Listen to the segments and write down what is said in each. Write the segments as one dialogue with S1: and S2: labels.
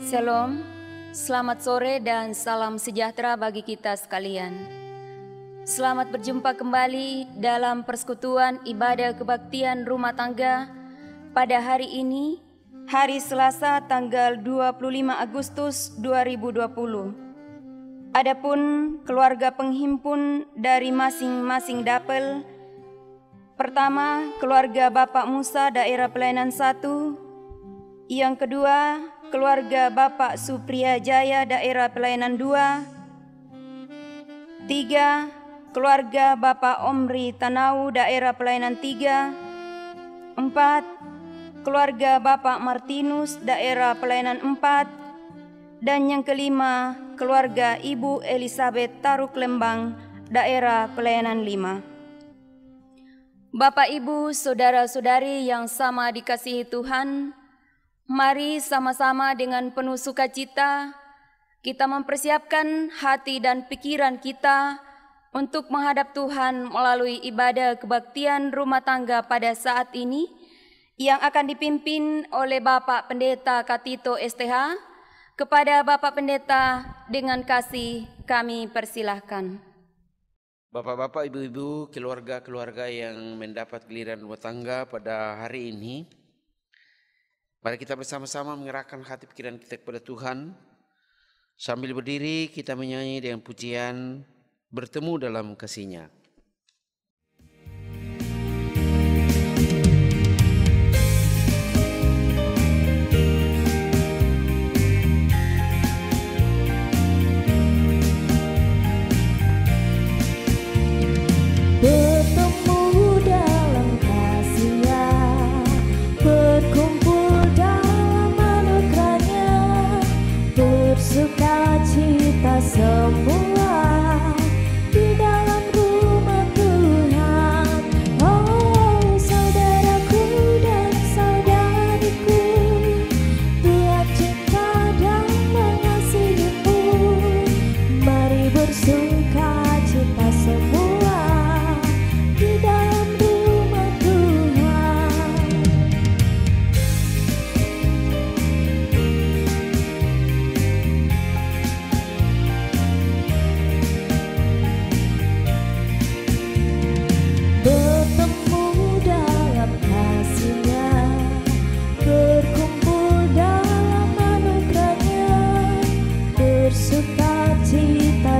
S1: Shalom, selamat sore dan salam sejahtera bagi kita sekalian. Selamat berjumpa kembali dalam persekutuan ibadah kebaktian rumah tangga pada hari ini, hari Selasa tanggal 25 Agustus 2020. Adapun keluarga penghimpun dari masing-masing dapel, pertama keluarga Bapak Musa daerah pelayanan 1, yang kedua keluarga Bapak Supriya Jaya daerah pelayanan 2, 3 keluarga Bapak Omri Tanau daerah pelayanan 3, 4 keluarga Bapak Martinus daerah pelayanan 4, dan yang kelima keluarga Ibu Elizabeth Taruk Lembang daerah pelayanan 5. Bapak Ibu, saudara-saudari yang sama dikasihi Tuhan, mari sama-sama dengan penuh sukacita kita mempersiapkan hati dan pikiran kita untuk menghadap Tuhan melalui ibadah kebaktian rumah tangga pada saat ini yang akan dipimpin oleh Bapak Pendeta Katito STH. Kepada Bapak Pendeta dengan kasih kami persilahkan.
S2: Bapak-bapak, ibu-ibu, keluarga-keluarga yang mendapat giliran rumah tangga pada hari ini, mari kita bersama-sama mengerahkan hati pikiran kita kepada Tuhan. Sambil berdiri kita menyanyi dengan pujian Bertemu dalam Kasih-Nya.
S3: Sukacita semua di dalam rumah Tuhan. Oh saudaraku dan saudariku, Tuhan cinta dan mengasihimu. Mari bersukacita semua di dalam rumah Tuhan.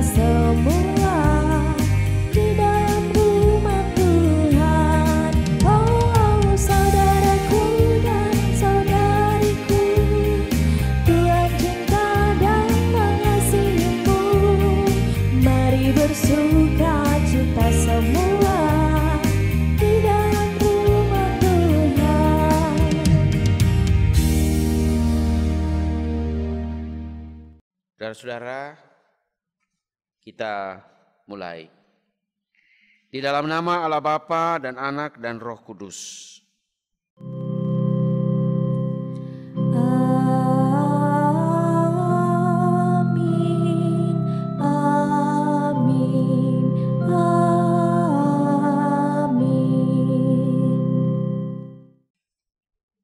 S3: Semua di dalam rumah Tuhan. Oh saudaraku dan saudariku, Tuhan cinta dan mengasihimu. Mari bersukacita semua di dalam rumah Tuhan.
S2: Saudara-saudara, kita mulai. Di dalam nama Allah Bapa dan Anak dan Roh Kudus.
S3: Amin, amin, amin.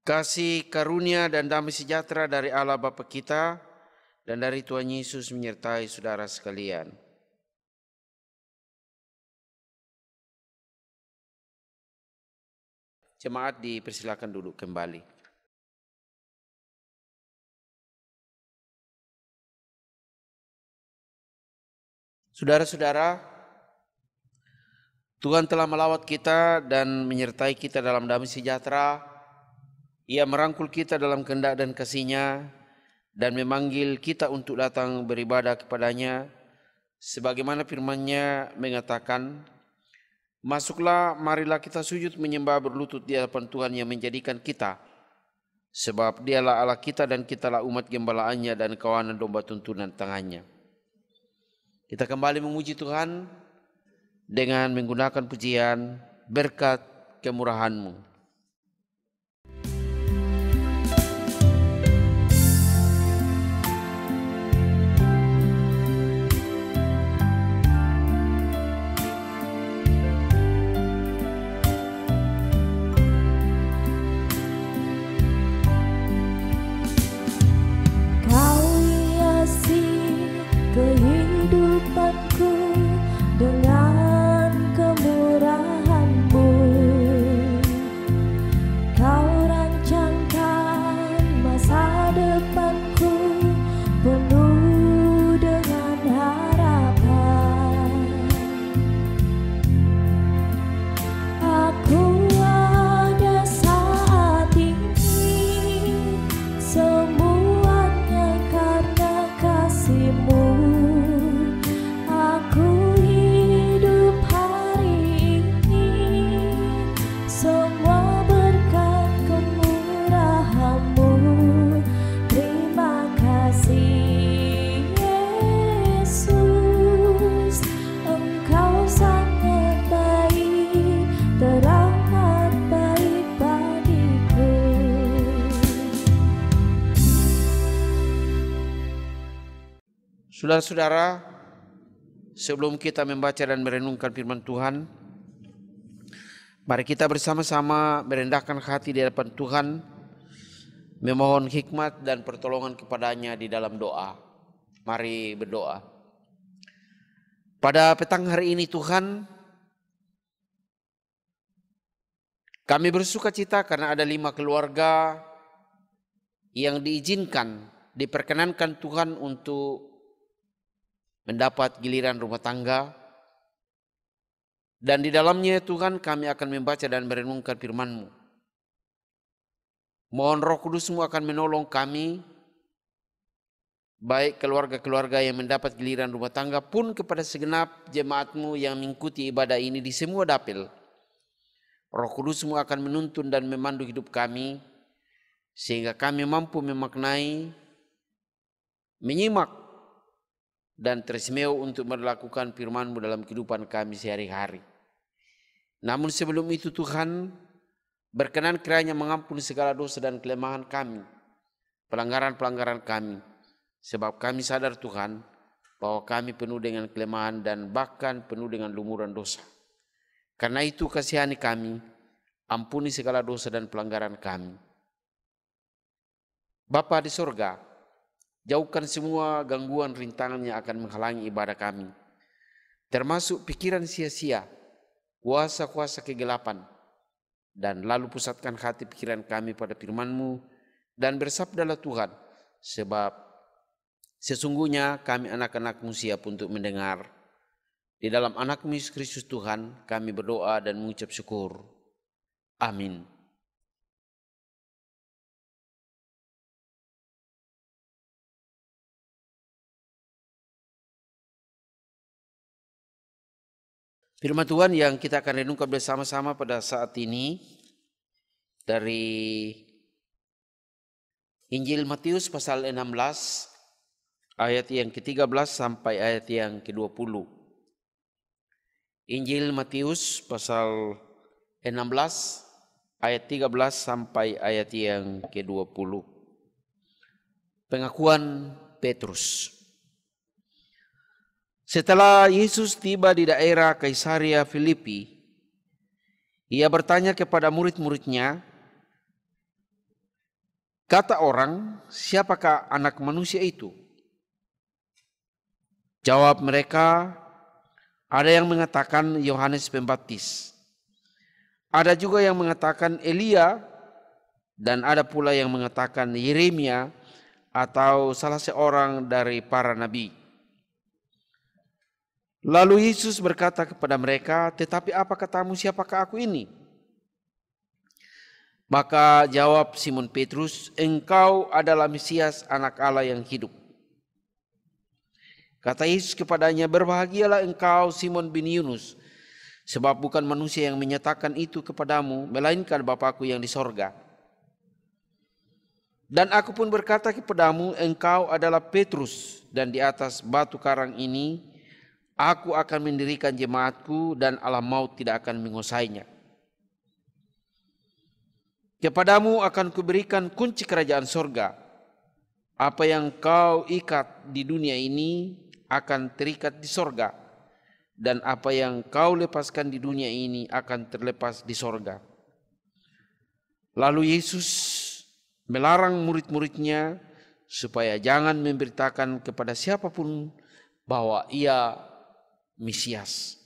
S2: Kasih karunia dan damai sejahtera dari Allah Bapa kita dan dari Tuhan Yesus menyertai saudara sekalian. Jemaat dipersilakan duduk kembali. Saudara-saudara, Tuhan telah melawat kita dan menyertai kita dalam damai sejahtera. Ia merangkul kita dalam kehendak dan kasih-Nya dan memanggil kita untuk datang beribadah kepadanya. Sebagaimana firman-Nya mengatakan, masuklah, marilah kita sujud menyembah berlutut di hadapan Tuhan yang menjadikan kita. Sebab Dialah Allah kita dan kitalah umat gembalaannya dan kawanan domba tuntunan tangannya. Kita kembali memuji Tuhan dengan menggunakan pujian berkat kemurahan-Mu. Saudara-saudara, sebelum kita membaca dan merenungkan firman Tuhan, mari kita bersama-sama merendahkan hati di hadapan Tuhan, memohon hikmat dan pertolongan kepadanya di dalam doa. Mari berdoa. Pada petang hari ini Tuhan, kami bersuka cita karena ada 5 keluarga yang diizinkan, diperkenankan Tuhan untuk mendapat giliran rumah tangga. Dan di dalamnya Tuhan kami akan membaca dan merenungkan firman-Mu. Mohon Roh Kudus-Mu akan menolong kami, baik keluarga-keluarga yang mendapat giliran rumah tangga pun kepada segenap jemaat-Mu yang mengikuti ibadah ini di semua dapil. Roh Kudus-Mu akan menuntun dan memandu hidup kami, sehingga kami mampu memaknai, menyimak, dan tersemew untuk melakukan firman-Mu dalam kehidupan kami sehari-hari. Namun sebelum itu Tuhan, berkenan kiranya mengampuni segala dosa dan kelemahan kami, pelanggaran-pelanggaran kami. Sebab kami sadar Tuhan bahwa kami penuh dengan kelemahan dan bahkan penuh dengan lumuran dosa. Karena itu kasihani kami, ampuni segala dosa dan pelanggaran kami. Bapa di sorga, jauhkan semua gangguan rintangan yang akan menghalangi ibadah kami, termasuk pikiran sia-sia, kuasa-kuasa kegelapan, dan lalu pusatkan hati pikiran kami pada firman-Mu, dan bersabdalah Tuhan, sebab sesungguhnya kami anak-anak-Mu siap untuk mendengar. Di dalam anak-Mu Yesus Kristus Tuhan kami berdoa dan mengucap syukur. Amin. Firman Tuhan yang kita akan renungkan bersama-sama pada saat ini dari Injil Matius pasal 16 ayat yang ke-13 sampai ayat yang ke-20. Injil Matius pasal 16 ayat 13 sampai ayat yang ke-20. Pengakuan Petrus. Setelah Yesus tiba di daerah Kaisaria Filipi, ia bertanya kepada murid-muridnya, "Kata orang, siapakah anak manusia itu?" Jawab mereka, ada yang mengatakan Yohanes Pembaptis, ada juga yang mengatakan Elia, dan ada pula yang mengatakan Yeremia atau salah seorang dari para nabi. Lalu Yesus berkata kepada mereka, "Tetapi apa katamu, siapakah aku ini?" Maka jawab Simon Petrus, "Engkau adalah Mesias, anak Allah yang hidup." Kata Yesus kepadanya, "Berbahagialah engkau Simon bin Yunus, sebab bukan manusia yang menyatakan itu kepadamu, melainkan Bapa-Ku yang di sorga. Dan aku pun berkata kepadamu, engkau adalah Petrus, dan di atas batu karang ini aku akan mendirikan jemaat-Ku, dan alam maut tidak akan menguasainya. Kepadamu akan kuberikan kunci kerajaan sorga. Apa yang kau ikat di dunia ini akan terikat di sorga, dan apa yang kau lepaskan di dunia ini akan terlepas di sorga." Lalu Yesus melarang murid-muridnya supaya jangan memberitakan kepada siapapun bahwa ia Mesias.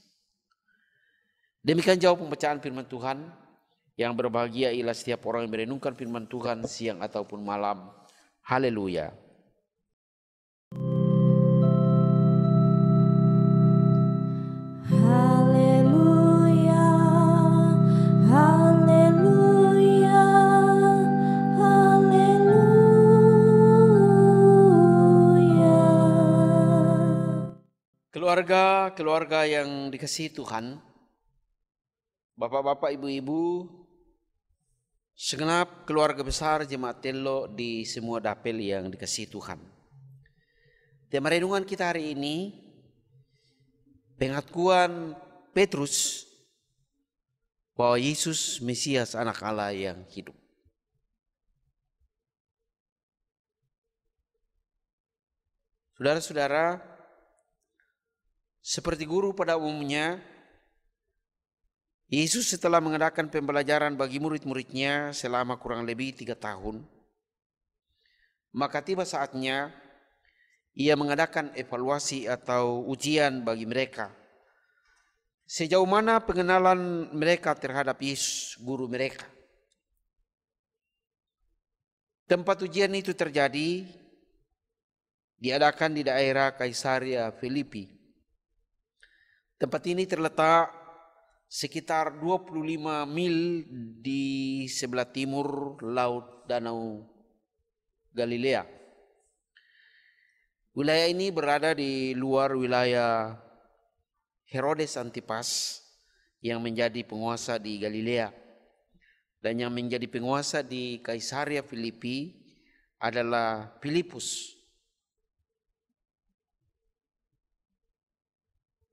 S2: Demikian jauh pembacaan firman Tuhan. Yang berbahagia ialah setiap orang yang merenungkan firman Tuhan siang ataupun malam. Haleluya.
S3: Haleluya, haleluya, haleluya.
S2: Keluarga yang dikasihi Tuhan, bapak-bapak, ibu-ibu, segenap keluarga besar Jemaat Tello di semua dapil yang dikasihi Tuhan. Tema renungan kita hari ini, pengakuan Petrus bahwa Yesus Mesias, anak Allah yang hidup. Saudara-saudara, seperti guru pada umumnya, Yesus setelah mengadakan pembelajaran bagi murid-muridnya selama kurang lebih 3 tahun, maka tiba saatnya ia mengadakan evaluasi atau ujian bagi mereka. Sejauh mana pengenalan mereka terhadap Yesus, guru mereka. Tempat ujian itu terjadi, diadakan di daerah Kaisaria Filipi. Tempat ini terletak sekitar 25 mil di sebelah timur laut Danau Galilea. Wilayah ini berada di luar wilayah Herodes Antipas yang menjadi penguasa di Galilea. Dan yang menjadi penguasa di Kaisaria Filipi adalah Filipus.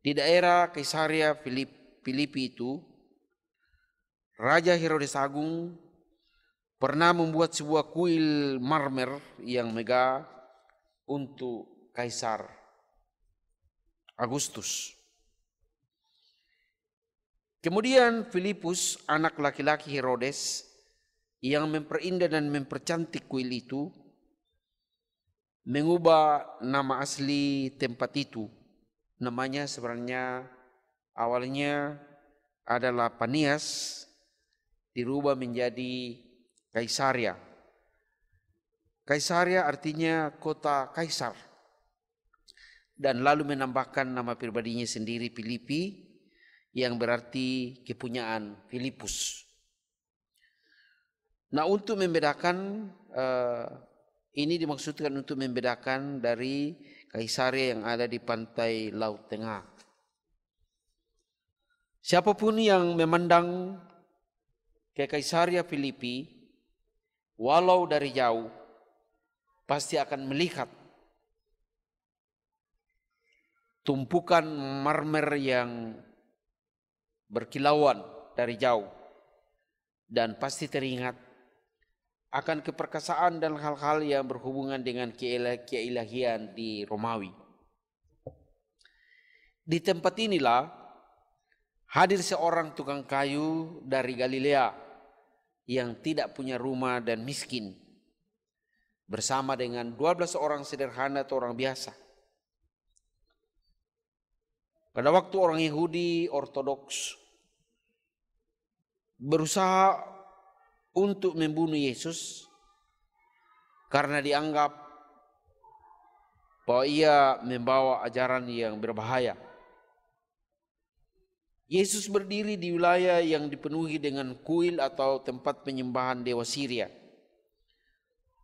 S2: Di daerah Kaisaria Filipi itu, Raja Herodes Agung pernah membuat sebuah kuil marmer yang megah untuk Kaisar Agustus. Kemudian Filipus, anak laki-laki Herodes, yang memperindah dan mempercantik kuil itu, mengubah nama asli tempat itu. Namanya sebenarnya awalnya adalah Panias, dirubah menjadi Kaisaria. Kaisaria artinya kota kaisar. Dan lalu menambahkan nama pribadinya sendiri Filipi, yang berarti kepunyaan Filipus. Nah, untuk membedakan, ini dimaksudkan untuk membedakan dari Kaisaria yang ada di pantai Laut Tengah. Siapapun yang memandang ke Kaisaria Filipi, walau dari jauh, pasti akan melihat tumpukan marmer yang berkilauan dari jauh, dan pasti teringat akan keperkasaan dan hal-hal yang berhubungan dengan keilahian di Romawi. Di tempat inilah hadir seorang tukang kayu dari Galilea yang tidak punya rumah dan miskin, bersama dengan 12 orang sederhana atau orang biasa. Pada waktu orang Yahudi Ortodoks berusaha untuk membunuh Yesus karena dianggap bahwa ia membawa ajaran yang berbahaya. Yesus berdiri di wilayah yang dipenuhi dengan kuil atau tempat penyembahan dewa Syria,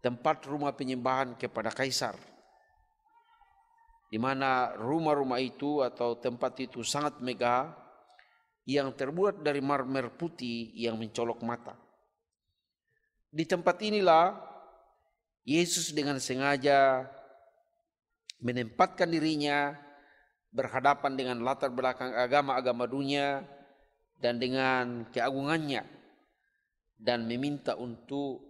S2: tempat rumah penyembahan kepada kaisar, di mana rumah-rumah itu atau tempat itu sangat megah, yang terbuat dari marmer putih yang mencolok mata. Di tempat inilah Yesus dengan sengaja menempatkan dirinya berhadapan dengan latar belakang agama-agama dunia dan dengan keagungannya, dan meminta untuk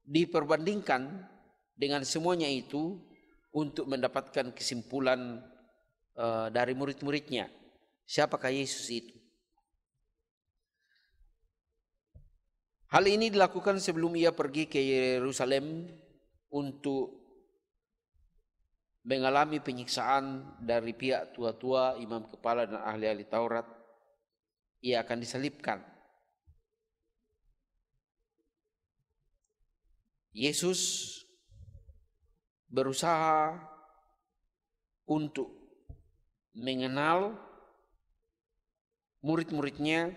S2: diperbandingkan dengan semuanya itu untuk mendapatkan kesimpulan dari murid-muridnya, siapakah Yesus itu. Hal ini dilakukan sebelum ia pergi ke Yerusalem untuk mengalami penyiksaan dari pihak tua-tua, imam kepala dan ahli-ahli Taurat. Ia akan disalibkan. Yesus berusaha untuk mengenal murid-muridnya.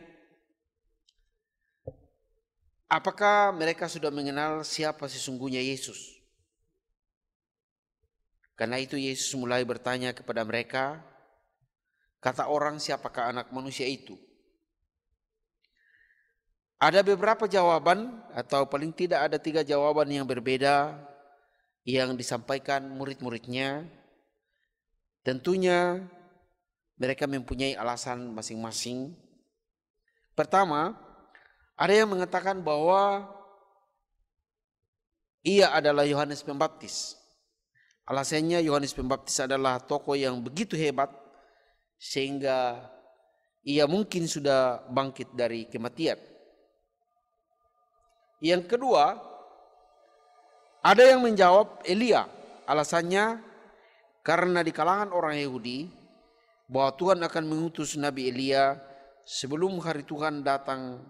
S2: Apakah mereka sudah mengenal siapa sesungguhnya Yesus? Karena itu Yesus mulai bertanya kepada mereka, kata orang siapakah anak manusia itu? Ada beberapa jawaban, atau paling tidak ada 3 jawaban yang berbeda yang disampaikan murid-muridnya. Tentunya mereka mempunyai alasan masing-masing. Pertama, ada yang mengatakan bahwa ia adalah Yohanes Pembaptis. Alasannya Yohanes Pembaptis adalah tokoh yang begitu hebat sehingga ia mungkin sudah bangkit dari kematian. Yang kedua, ada yang menjawab Elia. Alasannya karena di kalangan orang Yahudi bahwa Tuhan akan mengutus Nabi Elia sebelum hari Tuhan datang.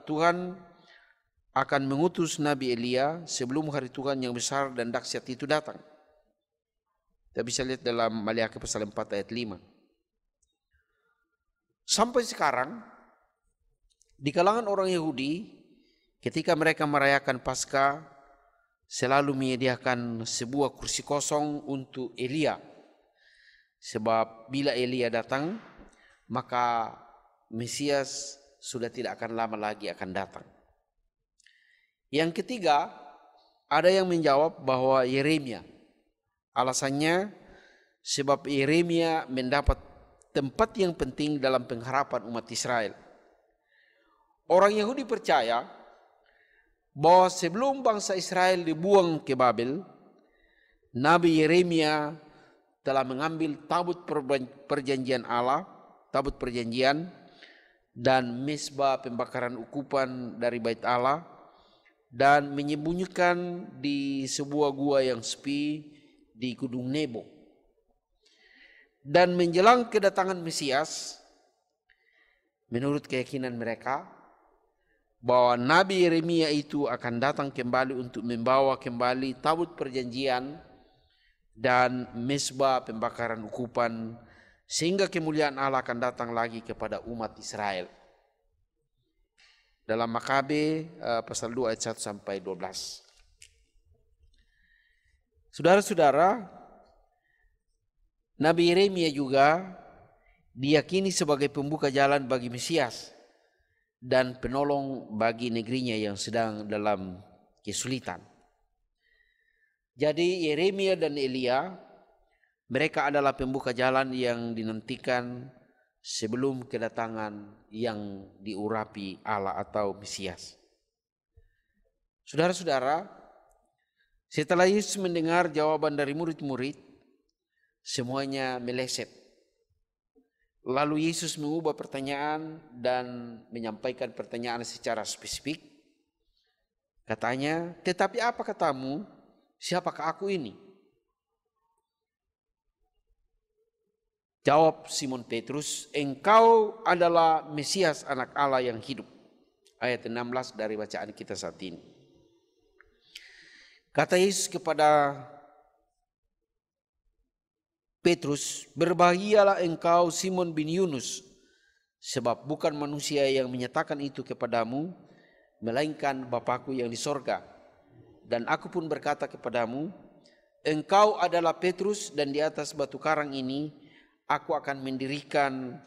S2: Tuhan akan mengutus Nabi Elia sebelum hari Tuhan yang besar dan dahsyat itu datang. Kita bisa lihat dalam Maliaki pasal 4 ayat 5. Sampai sekarang di kalangan orang Yahudi ketika mereka merayakan Paskah selalu menyediakan sebuah kursi kosong untuk Elia. Sebab bila Elia datang maka Mesias sudah tidak akan lama lagi akan datang. Yang ketiga, ada yang menjawab bahwa Yeremia. Alasannya sebab Yeremia mendapat tempat yang penting dalam pengharapan umat Israel. Orang Yahudi percaya bahwa sebelum bangsa Israel dibuang ke Babel, Nabi Yeremia telah mengambil tabut perjanjian Allah, tabut perjanjian dan mezbah pembakaran ukupan dari bait Allah, dan menyembunyikan di sebuah gua yang sepi di Gunung Nebo. Dan menjelang kedatangan Mesias, menurut keyakinan mereka, bahwa Nabi Yeremia itu akan datang kembali untuk membawa kembali tabut perjanjian dan mezbah pembakaran ukupan, sehingga kemuliaan Allah akan datang lagi kepada umat Israel. Dalam Makabe pasal 2 ayat 1 sampai 12. Saudara-saudara, Nabi Yeremia juga diyakini sebagai pembuka jalan bagi Mesias dan penolong bagi negerinya yang sedang dalam kesulitan. Jadi Yeremia dan Elia, mereka adalah pembuka jalan yang dinantikan sebelum kedatangan yang diurapi Allah atau Mesias. Saudara-saudara, setelah Yesus mendengar jawaban dari murid-murid, semuanya meleset. Lalu Yesus mengubah pertanyaan dan menyampaikan pertanyaan secara spesifik. Katanya, tetapi apa katamu, siapakah aku ini? Jawab Simon Petrus, engkau adalah Mesias anak Allah yang hidup. Ayat 16 dari bacaan kita saat ini. Kata Yesus kepada Petrus, berbahagialah engkau Simon bin Yunus, sebab bukan manusia yang menyatakan itu kepadamu, melainkan Bapakku yang di sorga. Dan aku pun berkata kepadamu, engkau adalah Petrus dan di atas batu karang ini aku akan mendirikan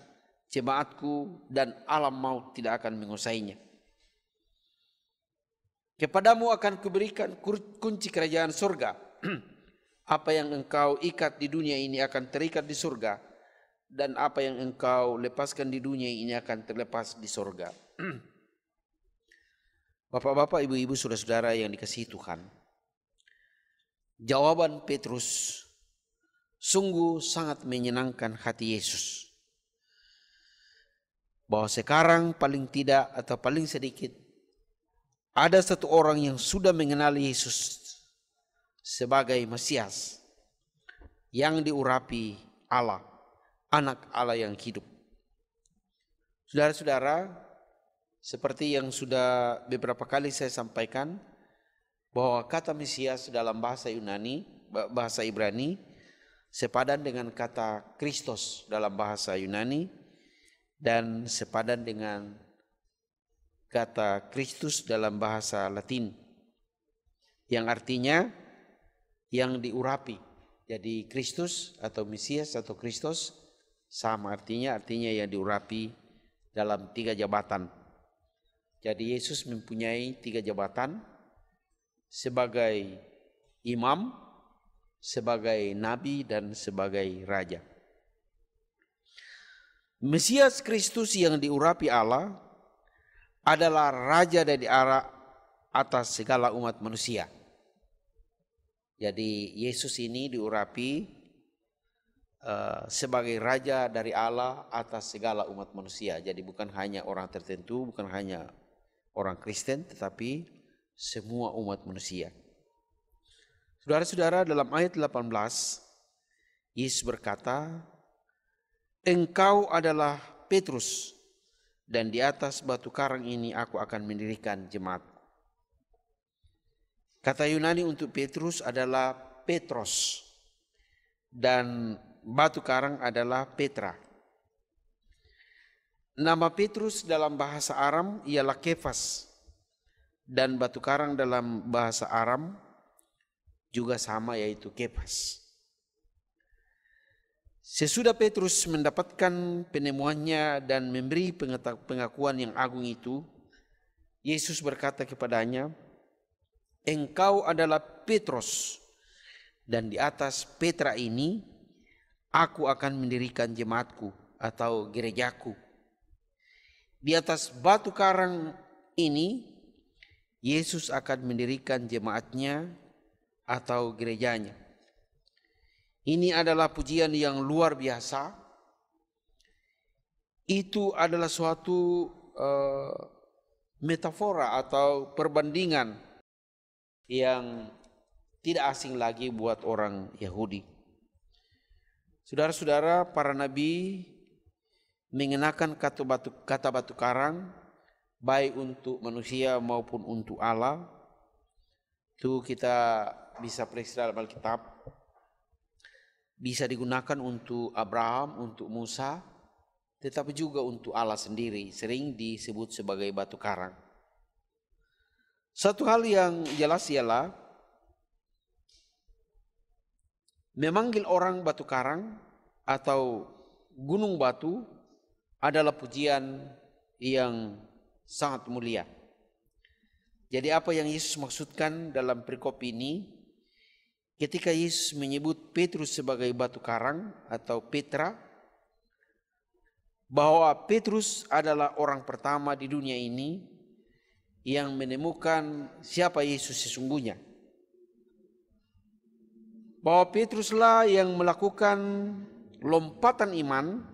S2: jemaatku dan alam maut tidak akan menguasainya. Kepadamu akan kuberikan kunci kerajaan surga. Apa yang engkau ikat di dunia ini akan terikat di surga, dan apa yang engkau lepaskan di dunia ini akan terlepas di surga. Bapak-bapak, ibu-ibu, saudara-saudara yang dikasihi Tuhan, jawaban Petrus sungguh sangat menyenangkan hati Yesus. Bahwa sekarang paling tidak atau paling sedikit ada satu orang yang sudah mengenal Yesus sebagai Mesias yang diurapi Allah, anak Allah yang hidup. Saudara-saudara, seperti yang sudah beberapa kali saya sampaikan, bahwa kata Mesias dalam bahasa Yunani, bahasa Ibrani, sepadan dengan kata Kristus dalam bahasa Yunani, dan sepadan dengan kata Kristus dalam bahasa Latin, yang artinya yang diurapi. Jadi Kristus atau Mesias atau Kristus sama artinya yang diurapi dalam 3 jabatan. Jadi Yesus mempunyai 3 jabatan, sebagai imam, sebagai nabi, dan sebagai raja. Mesias Kristus yang diurapi Allah adalah raja atas segala umat manusia. Jadi Yesus ini diurapi sebagai raja dari Allah atas segala umat manusia. Jadi bukan hanya orang tertentu, bukan hanya orang Kristen, tetapi semua umat manusia. Saudara-saudara, dalam ayat 18, Yesus berkata, "Engkau adalah Petrus, dan di atas batu karang ini aku akan mendirikan jemaat." Kata Yunani untuk Petrus adalah Petros, dan batu karang adalah Petra. Nama Petrus dalam bahasa Aram ialah Kefas, dan batu karang dalam bahasa Aram juga sama, yaitu Kefas. Sesudah Petrus mendapatkan penemuannya dan memberi pengakuan yang agung itu, Yesus berkata kepadanya, "Engkau adalah Petrus, dan di atas Petra ini aku akan mendirikan jemaatku atau gerejaku." Di atas batu karang ini Yesus akan mendirikan jemaatnya atau gerejanya. Ini adalah pujian yang luar biasa. Itu adalah suatu metafora atau perbandingan yang tidak asing lagi buat orang Yahudi. Saudara-saudara, para nabi mengenakan kata batu karang baik untuk manusia maupun untuk Allah. Itu kita bisa periksa dalam Alkitab. Bisa digunakan untuk Abraham, untuk Musa, tetapi juga untuk Allah sendiri, sering disebut sebagai batu karang. Satu hal yang jelas ialah memanggil orang batu karang atau gunung batu adalah pujian yang sangat mulia. Jadi apa yang Yesus maksudkan dalam perikop ini, ketika Yesus menyebut Petrus sebagai batu karang atau Petra, bahwa Petrus adalah orang pertama di dunia ini yang menemukan siapa Yesus sesungguhnya. Bahwa Petruslah yang melakukan lompatan iman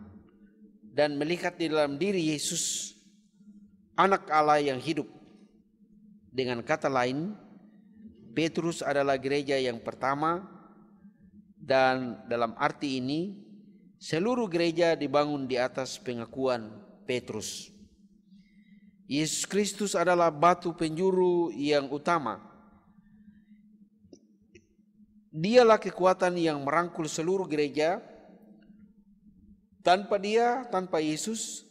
S2: dan melihat di dalam diri Yesus, anak Allah yang hidup. Dengan kata lain, Petrus adalah gereja yang pertama, dan dalam arti ini seluruh gereja dibangun di atas pengakuan Petrus. Yesus Kristus adalah batu penjuru yang utama. Dialah kekuatan yang merangkul seluruh gereja. Tanpa Dia, tanpa Yesus,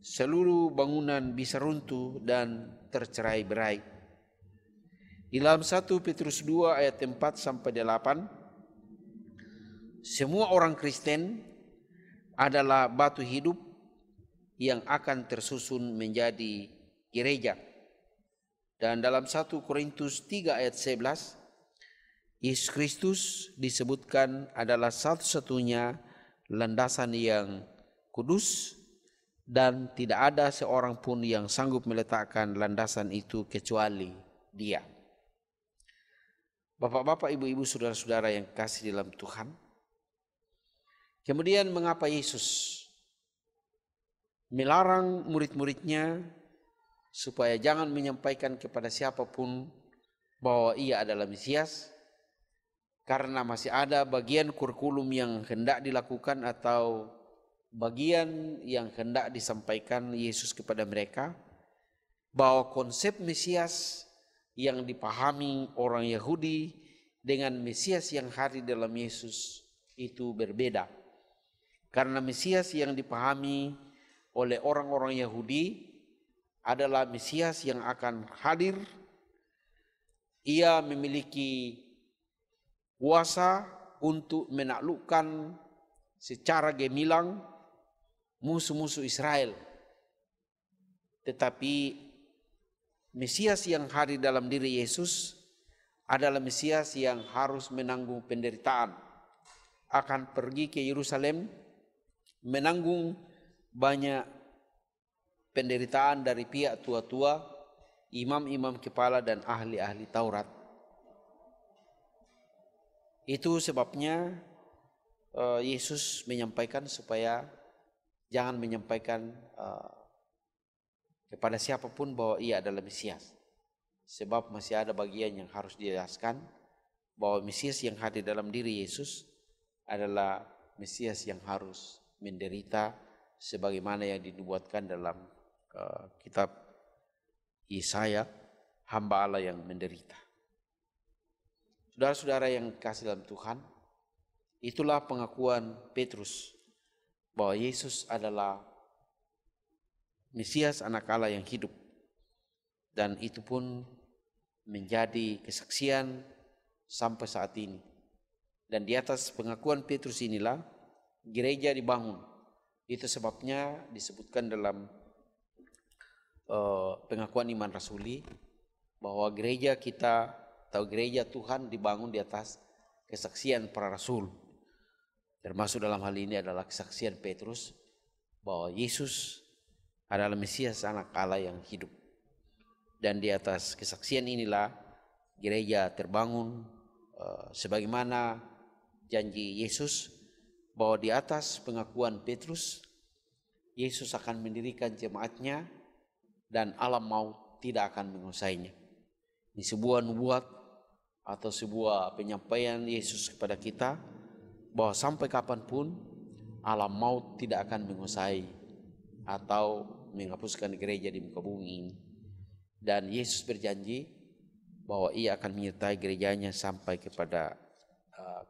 S2: seluruh bangunan bisa runtuh dan tercerai-berai. Di dalam 1 Petrus 2 ayat 4 sampai 8, semua orang Kristen adalah batu hidup yang akan tersusun menjadi gereja. Dan dalam 1 Korintus 3 ayat 11, Yesus Kristus disebutkan adalah satu-satunya landasan yang kudus, dan tidak ada seorang pun yang sanggup meletakkan landasan itu kecuali Dia. Bapak-bapak, ibu-ibu, saudara-saudara yang kasih dalam Tuhan. Kemudian mengapa Yesus melarang murid-muridnya supaya jangan menyampaikan kepada siapapun bahwa Ia adalah Mesias? Karena masih ada bagian kurikulum yang hendak dilakukan atau bagian yang hendak disampaikan Yesus kepada mereka, bahwa konsep Mesias yang dipahami orang Yahudi dengan Mesias yang hadir dalam Yesus itu berbeda. Karena Mesias yang dipahami oleh orang-orang Yahudi adalah Mesias yang akan hadir. Ia memiliki kuasa untuk menaklukkan secara gemilang musuh-musuh Israel. Tetapi Mesias yang hadir dalam diri Yesus adalah Mesias yang harus menanggung penderitaan, akan pergi ke Yerusalem, menanggung banyak penderitaan dari pihak tua-tua imam-imam kepala dan ahli-ahli Taurat. Itu sebabnya Yesus menyampaikan supaya jangan menyampaikan kepada siapapun bahwa ia adalah Mesias. Sebab masih ada bagian yang harus dijelaskan bahwa Mesias yang hadir dalam diri Yesus adalah Mesias yang harus menderita sebagaimana yang dinubuatkan dalam kitab Yesaya, hamba Allah yang menderita. Saudara-saudara yang kasih dalam Tuhan, itulah pengakuan Petrus bahwa Yesus adalah Mesias anak Allah yang hidup. Dan itu pun menjadi kesaksian sampai saat ini. Dan di atas pengakuan Petrus inilah gereja dibangun. Itu sebabnya disebutkan dalam pengakuan iman rasuli bahwa gereja kita atau gereja Tuhan dibangun di atas kesaksian para rasul. Termasuk dalam hal ini adalah kesaksian Petrus bahwa Yesus adalah Mesias anak Allah yang hidup. Dan di atas kesaksian inilah gereja terbangun sebagaimana janji Yesus bahwa di atas pengakuan Petrus, Yesus akan mendirikan jemaatnya dan alam maut tidak akan menguasainya. Ini sebuah nubuat atau sebuah penyampaian Yesus kepada kita bahwa sampai kapanpun alam maut tidak akan menguasai atau menghapuskan gereja di muka bumi ini. Dan Yesus berjanji bahwa ia akan menyertai gerejanya sampai kepada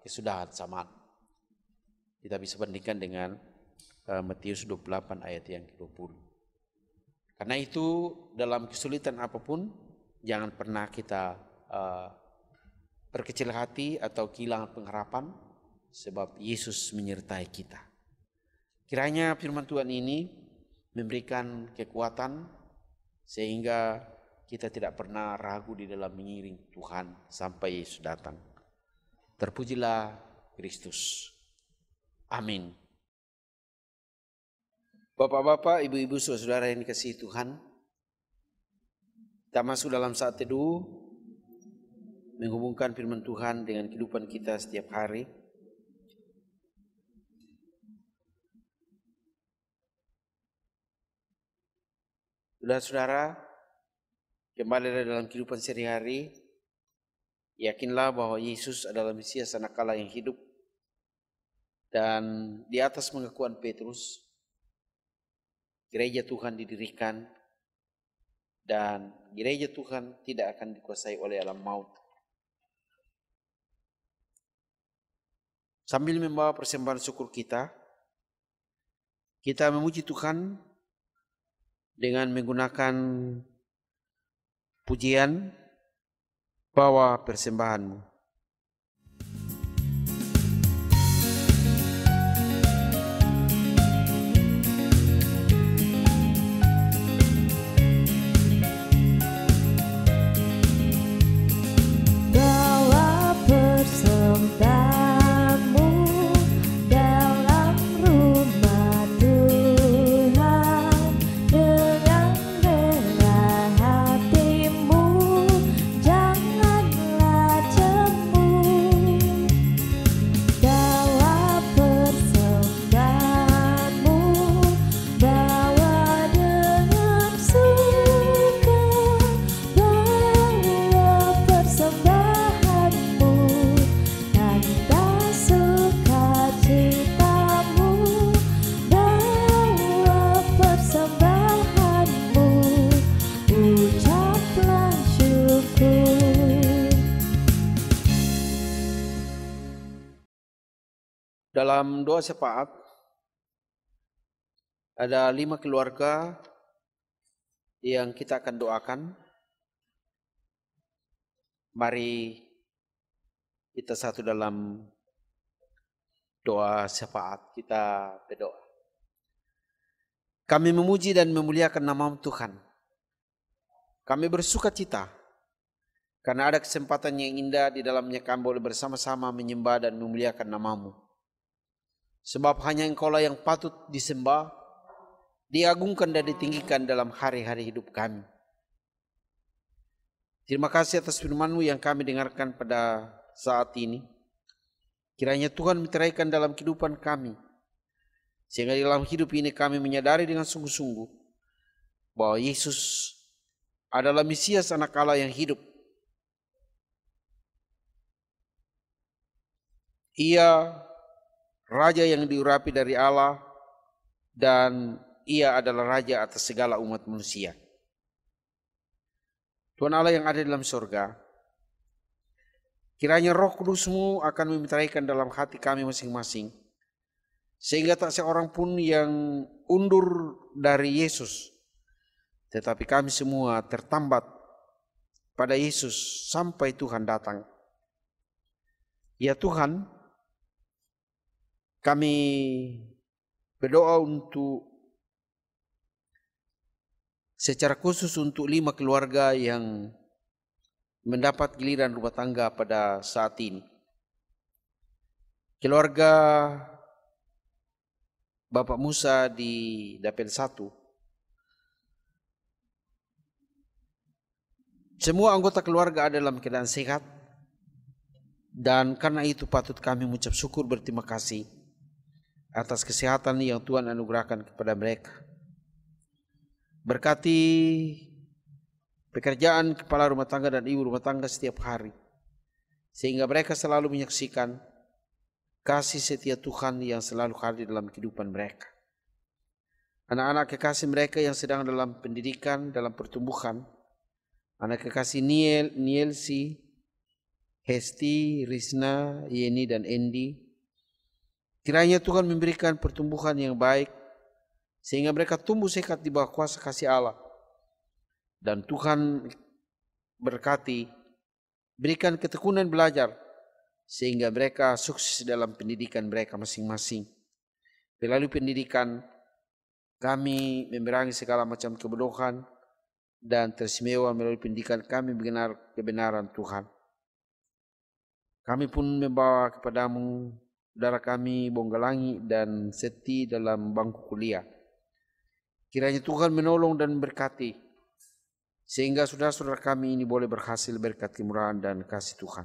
S2: kesudahan zaman. Kita bisa bandingkan dengan Matius 28 ayat yang ke-20. Karena itu dalam kesulitan apapun jangan pernah kita berkecil hati atau kehilangan pengharapan sebab Yesus menyertai kita. Kiranya firman Tuhan ini memberikan kekuatan sehingga kita tidak pernah ragu di dalam mengiring Tuhan sampai Yesus datang. Terpujilah Kristus. Amin. Bapak-bapak, ibu-ibu, saudara yang dikasihi Tuhan, kita masuk dalam saat teduh menghubungkan firman Tuhan dengan kehidupan kita setiap hari. Saudara-saudara, kembali dalam kehidupan sehari-hari, yakinlah bahwa Yesus adalah Mesias anak Allah yang hidup. Dan di atas pengakuan Petrus, gereja Tuhan didirikan dan gereja Tuhan tidak akan dikuasai oleh alam maut. Sambil membawa persembahan syukur kita memuji Tuhan dengan menggunakan pujian, bawa persembahanmu.
S3: Bawa persembahanmu dalam rumah Tuhan dengan rela hatimu, janganlah jemu. Bawa persembahanmu, bawa dengan suka, bawa persembahanmu, tanda sukacitamu, bawa persembahanmu, ucaplah syukur.
S2: Dalam doa syafaat ada 5 keluarga yang kita akan doakan. Mari kita satu dalam doa syafaat, kita berdoa. Kami memuji dan memuliakan nama Tuhan. Kami bersuka cita karena ada kesempatan yang indah di dalamnya kami boleh bersama-sama menyembah dan memuliakan nama-Mu. Sebab hanya Engkaulah yang patut disembah, diagungkan dan ditinggikan dalam hari-hari hidup kami. Terima kasih atas firman-Mu yang kami dengarkan pada saat ini. Kiranya Tuhan meteraikan dalam kehidupan kami, sehingga dalam hidup ini kami menyadari dengan sungguh-sungguh bahwa Yesus adalah Mesias Anak Allah yang hidup. Ia Raja yang diurapi dari Allah, dan Ia adalah Raja atas segala umat manusia. Tuhan Allah yang ada dalam surga, kiranya Roh Kudus-Mu akan memeteraikan dalam hati kami masing-masing, sehingga tak seorang pun yang undur dari Yesus, tetapi kami semua tertambat pada Yesus sampai Tuhan datang. Ya Tuhan, kami berdoa untuk secara khusus untuk 5 keluarga yang mendapat giliran rumah tangga pada saat ini. Keluarga Bapak Musa di Dapil 1. Semua anggota keluarga ada dalam keadaan sehat, dan karena itu patut kami mengucap syukur berterima kasih atas kesehatan yang Tuhan anugerahkan kepada mereka. Berkati pekerjaan kepala rumah tangga dan ibu rumah tangga setiap hari, sehingga mereka selalu menyaksikan kasih setia Tuhan yang selalu hadir dalam kehidupan mereka. Anak-anak kekasih mereka yang sedang dalam pendidikan, dalam pertumbuhan, anak kekasih Nielsi, Hesti, Risna, Yeni, dan Endi, kiranya Tuhan memberikan pertumbuhan yang baik, sehingga mereka tumbuh sehat di bawah kuasa kasih Allah. Dan Tuhan berkati, berikan ketekunan belajar, sehingga mereka sukses dalam pendidikan mereka masing-masing. Melalui pendidikan, kami memerangi segala macam kebodohan, dan teristimewa melalui pendidikan kami mengenal kebenaran Tuhan. Kami pun membawa kepadamu saudara kami Bonggalangi dan Seti dalam bangku kuliah. Kiranya Tuhan menolong dan berkati, sehingga saudara-saudara kami ini boleh berhasil berkat kemurahan dan kasih Tuhan.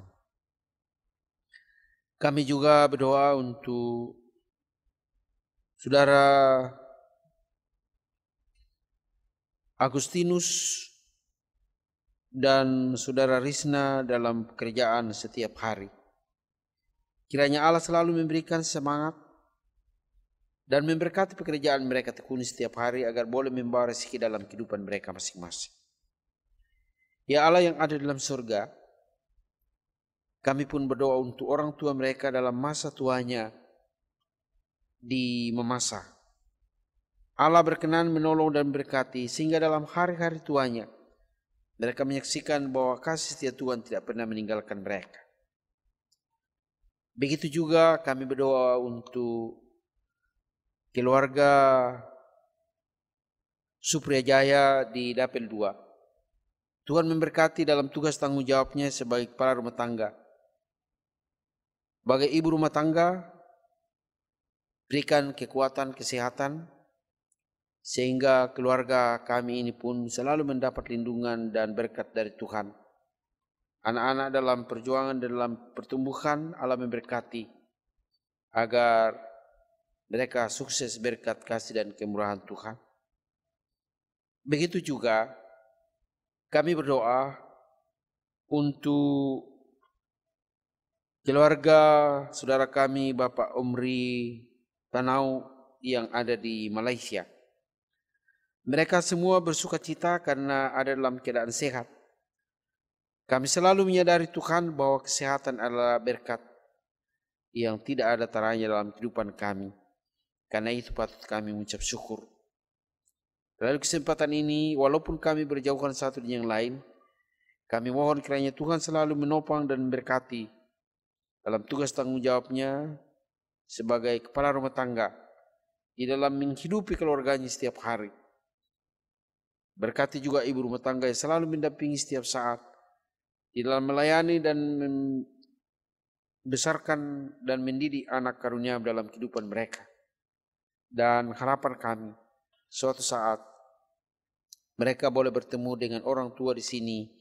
S2: Kami juga berdoa untuk saudara Agustinus dan saudara Risna dalam pekerjaan setiap hari. Kiranya Allah selalu memberikan semangat dan memberkati pekerjaan mereka tekuni setiap hari agar boleh membawa rezeki dalam kehidupan mereka masing-masing. Ya Allah yang ada dalam surga, kami pun berdoa untuk orang tua mereka dalam masa tuanya di memasa. Allah berkenan menolong dan berkati, sehingga dalam hari-hari tuanya mereka menyaksikan bahwa kasih setia Tuhan tidak pernah meninggalkan mereka. Begitu juga kami berdoa untuk keluarga Supriyajaya di Dapil 2. Tuhan memberkati dalam tugas tanggung jawabnya sebagai kepala rumah tangga. Sebagai ibu rumah tangga, berikan kekuatan, kesehatan, sehingga keluarga kami ini pun selalu mendapat lindungan dan berkat dari Tuhan. Anak-anak dalam perjuangan, dalam pertumbuhan, Allah memberkati agar mereka sukses berkat kasih dan kemurahan Tuhan. Begitu juga kami berdoa untuk keluarga saudara kami Bapak Omri Tanau yang ada di Malaysia. Mereka semua bersuka cita karena ada dalam keadaan sehat. Kami selalu menyadari Tuhan bahwa kesehatan adalah berkat yang tidak ada taranya dalam kehidupan kami. Karena itu patut kami mengucap syukur. Dalam kesempatan ini, walaupun kami berjauhan satu dengan yang lain, kami mohon kiranya Tuhan selalu menopang dan memberkati dalam tugas tanggung jawabnya sebagai kepala rumah tangga di dalam menghidupi keluarganya setiap hari. Berkati juga ibu rumah tangga yang selalu mendampingi setiap saat di dalam melayani dan membesarkan dan mendidik anak karunia dalam kehidupan mereka. Dan harapan kami, suatu saat mereka boleh bertemu dengan orang tua di sini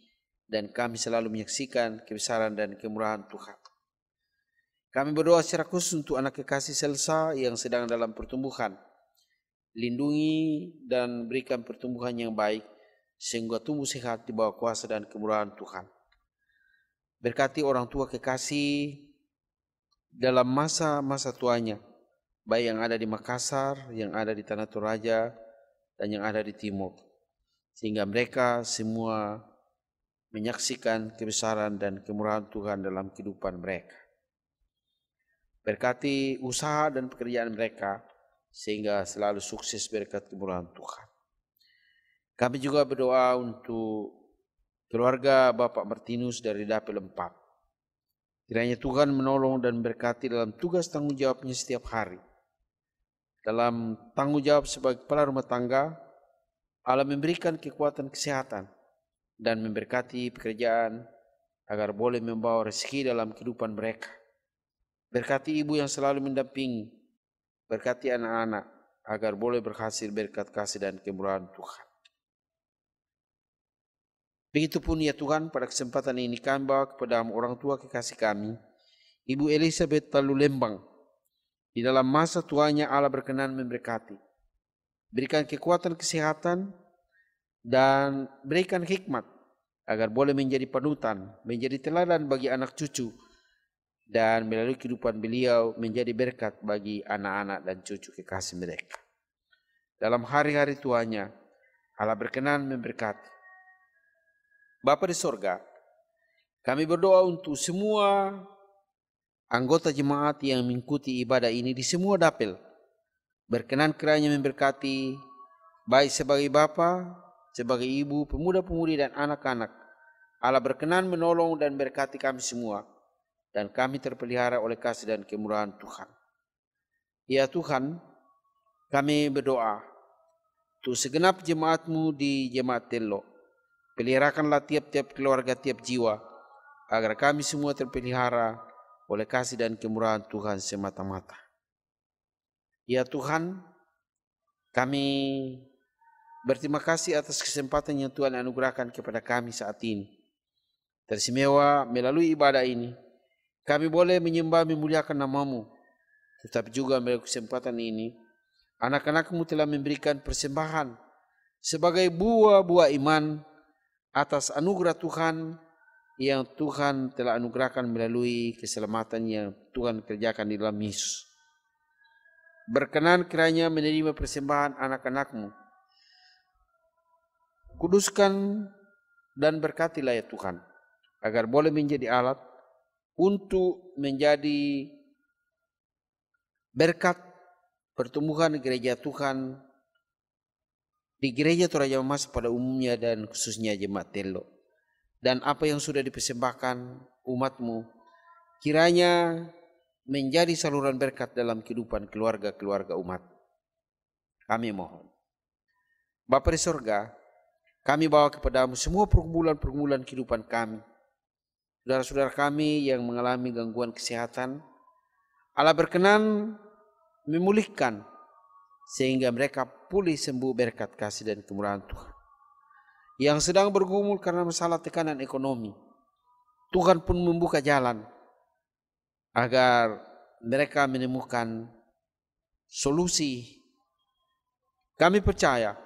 S2: dan kami selalu menyaksikan kebesaran dan kemurahan Tuhan. Kami berdoa secara khusus untuk anak kekasih Selsa yang sedang dalam pertumbuhan. Lindungi dan berikan pertumbuhan yang baik sehingga tumbuh sehat di bawah kuasa dan kemurahan Tuhan. Berkati orang tua kekasih dalam masa-masa tuanya, baik yang ada di Makassar, yang ada di Tanah Toraja, dan yang ada di Timur. Sehingga mereka semua menyaksikan kebesaran dan kemurahan Tuhan dalam kehidupan mereka. Berkati usaha dan pekerjaan mereka sehingga selalu sukses berkat kemurahan Tuhan. Kami juga berdoa untuk keluarga Bapak Martinus dari Dapil 4. Kiranya Tuhan menolong dan berkati dalam tugas tanggung jawabnya setiap hari. Dalam tanggung jawab sebagai kepala rumah tangga, Allah memberikan kekuatan kesehatan dan memberkati pekerjaan agar boleh membawa rezeki dalam kehidupan mereka. Berkati ibu yang selalu mendampingi, berkati anak-anak agar boleh berhasil berkat kasih dan kemurahan Tuhan. Begitupun ya Tuhan, pada kesempatan ini kami bawa kepada orang tua kekasih kami, Ibu Elizabeth Talulembang. Di dalam masa tuanya Allah berkenan memberkati. Berikan kekuatan kesehatan dan berikan hikmat agar boleh menjadi panutan, menjadi teladan bagi anak cucu, dan melalui kehidupan beliau menjadi berkat bagi anak-anak dan cucu kekasih mereka. Dalam hari-hari tuanya, Allah berkenan memberkati. Bapa di sorga, kami berdoa untuk semua anggota jemaat yang mengikuti ibadah ini di semua dapil. Berkenan kiranya memberkati, baik sebagai bapa, sebagai ibu, pemuda-pemudi dan anak-anak. Allah berkenan menolong dan berkati kami semua. Dan kami terpelihara oleh kasih dan kemurahan Tuhan. Ya Tuhan, kami berdoa untuk segenap jemaat-Mu di Jemaat Tello. Peliharakanlah tiap-tiap keluarga, tiap jiwa, agar kami semua terpelihara oleh kasih dan kemurahan Tuhan semata-mata. Ya Tuhan, kami berterima kasih atas kesempatan yang Tuhan anugerahkan kepada kami saat ini. Teristimewa melalui ibadah ini, kami boleh menyembah memuliakan nama-Mu, tetapi juga melalui kesempatan ini, anak-anak-Mu telah memberikan persembahan sebagai buah-buah iman atas anugerah Tuhan yang Tuhan telah anugerahkan melalui keselamatan yang Tuhan kerjakan di dalam Yesus. Berkenan kiranya menerima persembahan anak-anak-Mu. Kuduskan dan berkatilah ya Tuhan, agar boleh menjadi alat untuk menjadi berkat pertumbuhan gereja Tuhan di gereja Toraja Mas pada umumnya dan khususnya Jemaat Tello. Dan apa yang sudah dipersembahkan umat-Mu kiranya menjadi saluran berkat dalam kehidupan keluarga-keluarga umat. Kami mohon. Bapa di sorga, kami bawa kepada-Mu semua pergumulan-pergumulan kehidupan kami. Saudara-saudara kami yang mengalami gangguan kesehatan, Allah berkenan memulihkan sehingga mereka pulih sembuh berkat kasih dan kemurahan Tuhan. Yang sedang bergumul karena masalah tekanan ekonomi, Tuhan pun membuka jalan agar mereka menemukan solusi. Kami percaya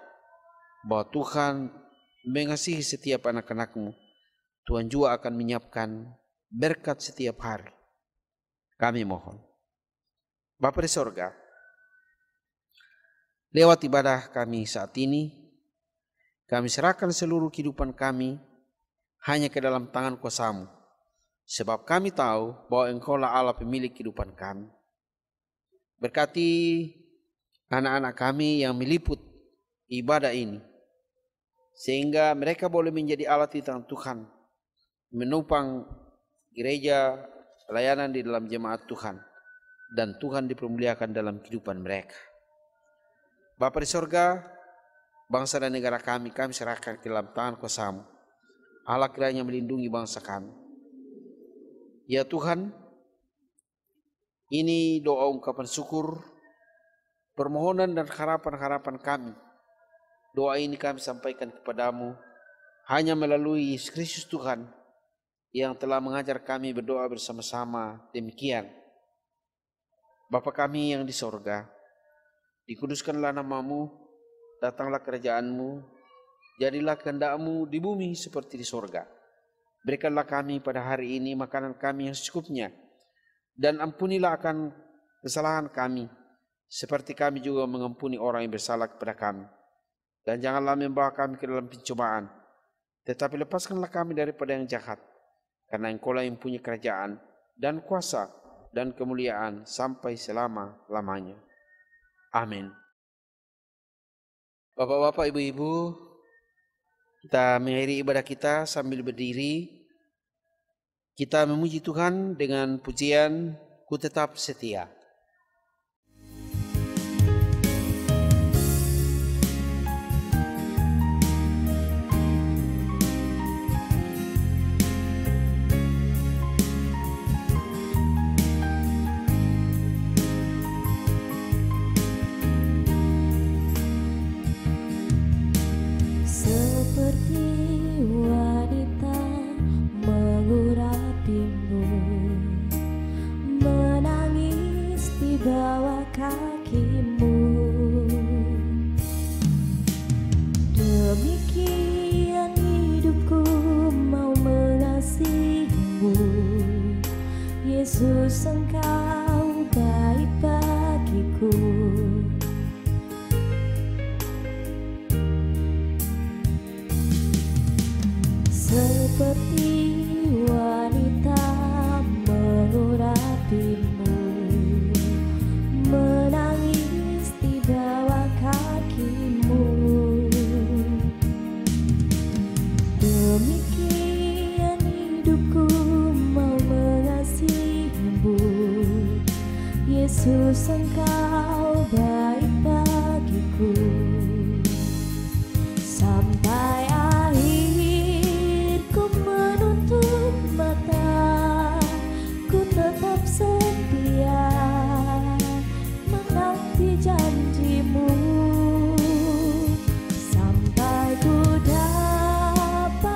S2: bahwa Tuhan mengasihi setiap anak-anak-Mu. Tuhan juga akan menyiapkan berkat setiap hari. Kami mohon. Bapa di sorga, lewat ibadah kami saat ini, kami serahkan seluruh kehidupan kami hanya ke dalam tangan kuasa-Mu. Sebab kami tahu bahwa Engkau-lah Allah pemilik kehidupan kami. Berkati anak-anak kami yang meliput ibadah ini, sehingga mereka boleh menjadi alat di tangan Tuhan, menopang gereja, pelayanan di dalam jemaat Tuhan, dan Tuhan dipermuliakan dalam kehidupan mereka. Bapa di sorga, bangsa dan negara kami serahkan ke dalam tangan kuasa-Mu. Allah kiranya melindungi bangsa kami. Ya Tuhan, ini doa ungkapan syukur, permohonan dan harapan-harapan kami. Doa ini kami sampaikan kepada-Mu hanya melalui Yesus Kristus Tuhan yang telah mengajar kami berdoa bersama-sama demikian. Bapa kami yang di sorga, dikuduskanlah namamu, datanglah kerajaanmu, jadilah kehendak-mu di bumi seperti di sorga. Berikanlah kami pada hari ini makanan kami yang secukupnya, dan ampunilah akan kesalahan kami, seperti kami juga mengampuni orang yang bersalah kepada kami. Dan janganlah membawa kami ke dalam pencobaan, tetapi lepaskanlah kami daripada yang jahat, karena Engkau-lah yang punya kerajaan dan kuasa dan kemuliaan sampai selama-lamanya. Amin. Bapak-bapak, ibu-ibu, kita mengakhiri ibadah kita sambil berdiri. Kita memuji Tuhan dengan pujian Ku Tetap Setia.
S3: Seperti wanita mengurapimu, menangis di bawah kakimu. Demikian hidupku mau mengasihimu, Yesus Engkau baik bagiku. Seperti wanita mengurapimu, menangis di bawah kakimu. Demikian hidupku mau mengasihimu, Yesus Engkau baik bagiku. Sampai ku menutup mata, ku tetap setia menanti janjimu. Sampai ku dapatkan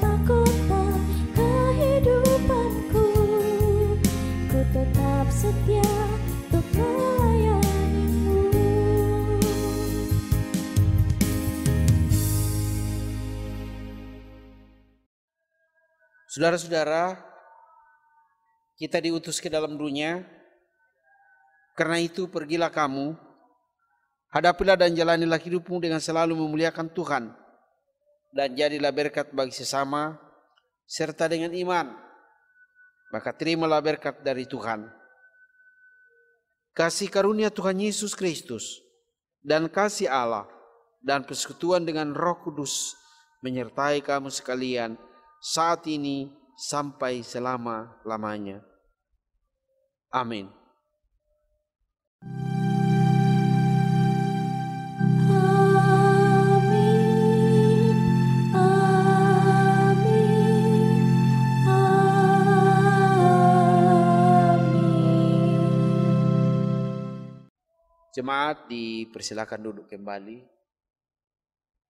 S3: mahkota kehidupanku, ku tetap setia untuk melayanimu.
S2: Saudara-saudara, kita diutus ke dalam dunia, karena itu pergilah kamu, hadapilah dan jalanilah hidupmu dengan selalu memuliakan Tuhan, dan jadilah berkat bagi sesama, serta dengan iman, maka terimalah berkat dari Tuhan. Kasih karunia Tuhan Yesus Kristus, dan kasih Allah, dan persekutuan dengan Roh Kudus, menyertai kamu sekalian, saat ini sampai selama-lamanya. Amin.
S3: Amin, amin, amin.
S2: Jemaat dipersilakan duduk kembali.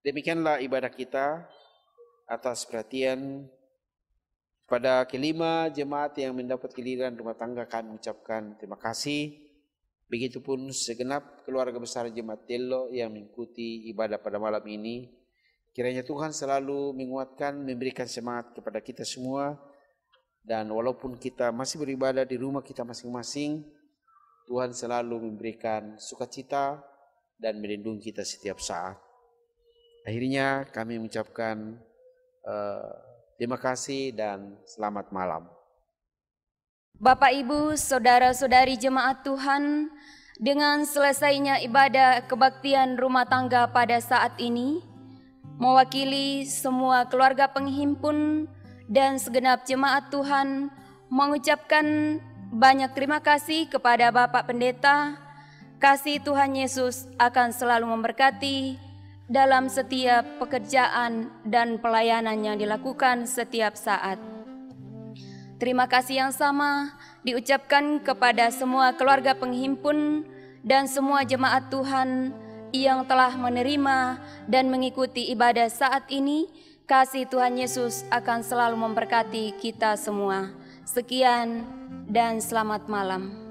S2: Demikianlah ibadah kita. Atas perhatian pada kelima jemaat yang mendapat giliran rumah tangga, kami mengucapkan terima kasih. Begitupun segenap keluarga besar Jemaat Tello yang mengikuti ibadah pada malam ini. Kiranya Tuhan selalu menguatkan, memberikan semangat kepada kita semua. Dan walaupun kita masih beribadah di rumah kita masing-masing, Tuhan selalu memberikan sukacita dan melindungi kita setiap saat. Akhirnya kami mengucapkan terima kasih dan selamat malam.
S1: Bapak, Ibu, Saudara-saudari jemaat Tuhan, dengan selesainya ibadah kebaktian rumah tangga pada saat ini, mewakili semua keluarga penghimpun dan segenap jemaat Tuhan, mengucapkan banyak terima kasih kepada Bapak Pendeta. Kasih Tuhan Yesus akan selalu memberkati dalam setiap pekerjaan dan pelayanan yang dilakukan setiap saat. Terima kasih yang sama diucapkan kepada semua keluarga penghimpun dan semua jemaat Tuhan yang telah menerima dan mengikuti ibadah saat ini. Kasih Tuhan Yesus akan selalu memberkati kita semua. Sekian dan selamat malam.